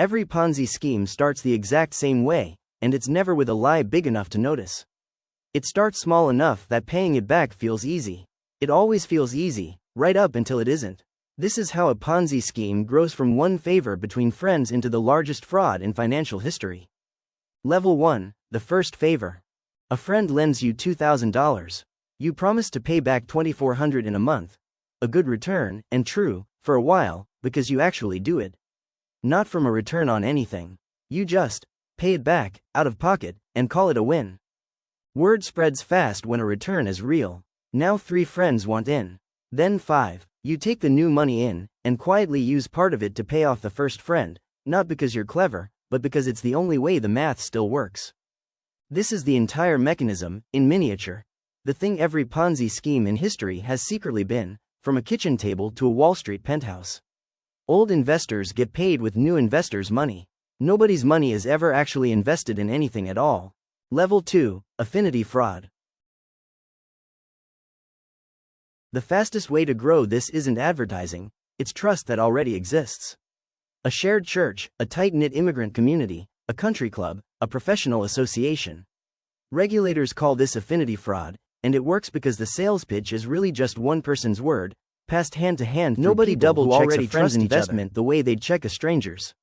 Every Ponzi scheme starts the exact same way, and it's never with a lie big enough to notice. It starts small enough that paying it back feels easy. It always feels easy, right up until it isn't. This is how a Ponzi scheme grows from one favor between friends into the largest fraud in financial history. Level 1, the first favor. A friend lends you $2,000. You promise to pay back $2,400 in a month. A good return, and true, for a while, because you actually do it. Not from a return on anything. You just pay it back, out of pocket, and call it a win. Word spreads fast when a return is real. Now 3 friends want in. Then 5. You take the new money in, and quietly use part of it to pay off the first friend, not because you're clever, but because it's the only way the math still works. This is the entire mechanism, in miniature. The thing every Ponzi scheme in history has secretly been, from a kitchen table to a Wall Street penthouse. Old investors get paid with new investors' money. Nobody's money is ever actually invested in anything at all. Level 2, affinity fraud. The fastest way to grow this isn't advertising, it's trust that already exists. A shared church, a tight-knit immigrant community, a country club, a professional association. Regulators call this affinity fraud, and it works because the sales pitch is really just one person's word, passed hand to hand. Nobody double-checks a friend's investment the way they'd check a stranger's.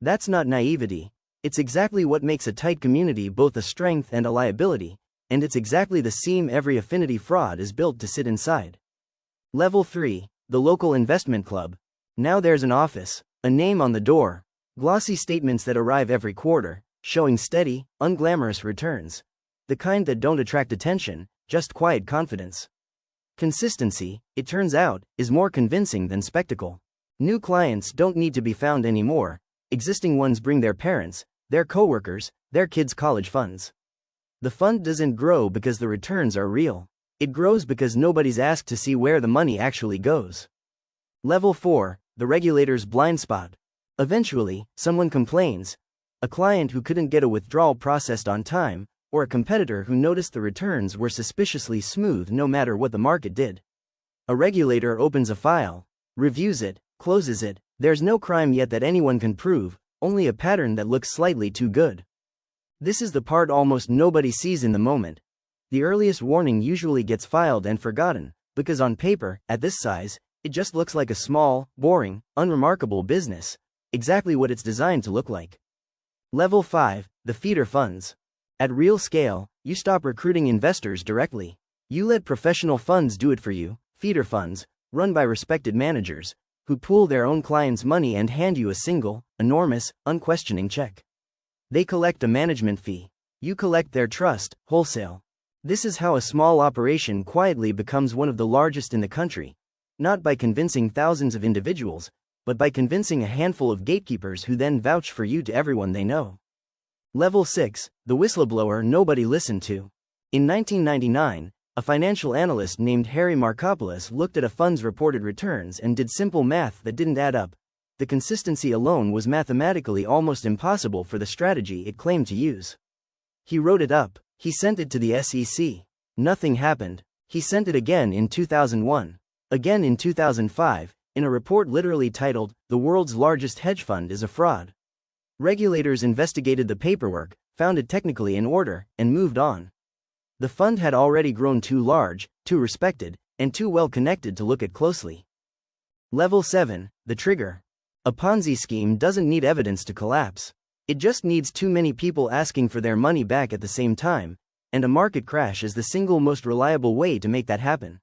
That's not naivety. It's exactly what makes a tight community both a strength and a liability, and it's exactly the seam every affinity fraud is built to sit inside. Level 3, the local investment club. Now there's an office, a name on the door, glossy statements that arrive every quarter, showing steady, unglamorous returns. The kind that don't attract attention, just quiet confidence. Consistency, it turns out, is more convincing than spectacle. New clients don't need to be found anymore. Existing ones bring their parents, their coworkers, their kids' college funds. The fund doesn't grow because the returns are real. It grows because nobody's asked to see where the money actually goes. Level 4, the regulator's blind spot. Eventually, someone complains. A client who couldn't get a withdrawal processed on time, or a competitor who noticed the returns were suspiciously smooth no matter what the market did. A regulator opens a file, reviews it, closes it. There's no crime yet that anyone can prove, only a pattern that looks slightly too good. This is the part almost nobody sees in the moment. The earliest warning usually gets filed and forgotten, because on paper, at this size, it just looks like a small, boring, unremarkable business, exactly what it's designed to look like. Level 5, the feeder funds. At real scale, you stop recruiting investors directly. You let professional funds do it for you, feeder funds, run by respected managers, who pool their own clients' money and hand you a single, enormous, unquestioning check. They collect a management fee. You collect their trust, wholesale. This is how a small operation quietly becomes one of the largest in the country, not by convincing thousands of individuals, but by convincing a handful of gatekeepers who then vouch for you to everyone they know. Level 6, the whistleblower nobody listened to. In 1999, a financial analyst named Harry Markopoulos looked at a fund's reported returns and did simple math that didn't add up. The consistency alone was mathematically almost impossible for the strategy it claimed to use. He wrote it up. He sent it to the SEC. Nothing happened. He sent it again in 2001. Again in 2005, in a report literally titled, "The World's Largest Hedge Fund is a Fraud." Regulators investigated the paperwork, found it technically in order, and moved on. The fund had already grown too large, too respected, and too well connected to look at closely. Level 7, the trigger. A Ponzi scheme doesn't need evidence to collapse. It just needs too many people asking for their money back at the same time, and a market crash is the single most reliable way to make that happen.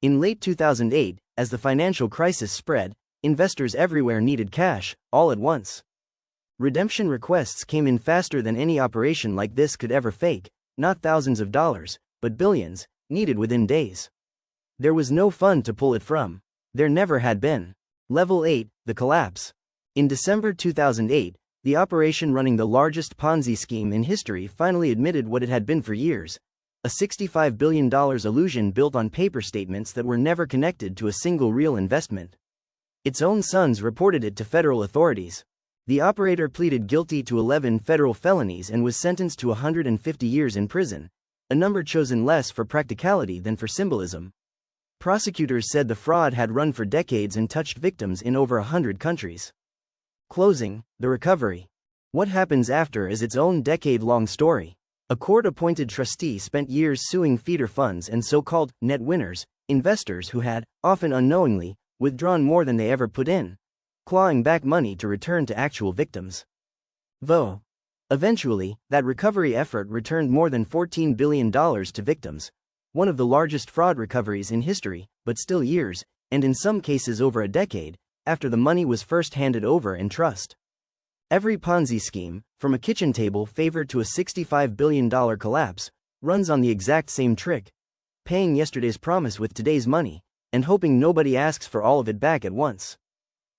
In late 2008, as the financial crisis spread, investors everywhere needed cash, all at once. Redemption requests came in faster than any operation like this could ever fake, not thousands of dollars, but billions, needed within days. There was no fund to pull it from. There never had been. Level 8, the collapse. In December 2008, the operation running the largest Ponzi scheme in history finally admitted what it had been for years, a $65 billion illusion built on paper statements that were never connected to a single real investment. Its own sons reported it to federal authorities. The operator pleaded guilty to 11 federal felonies and was sentenced to 150 years in prison, a number chosen less for practicality than for symbolism. Prosecutors said the fraud had run for decades and touched victims in over 100 countries. Closing, the recovery. What happens after is its own decade-long story. A court-appointed trustee spent years suing feeder funds and so-called net winners, investors who had, often unknowingly, withdrawn more than they ever put in, clawing back money to return to actual victims. Though, eventually, that recovery effort returned more than $14 billion to victims, one of the largest fraud recoveries in history, but still years, and in some cases over a decade, after the money was first handed over in trust. Every Ponzi scheme, from a kitchen table favored to a $65 billion collapse, runs on the exact same trick: paying yesterday's promise with today's money, and hoping nobody asks for all of it back at once.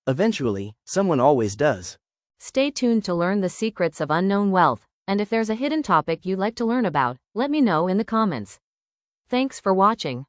Eventually, someone always does. Stay tuned to learn the secrets of unknown wealth, and if there's a hidden topic you'd like to learn about, let me know in the comments. Thanks for watching.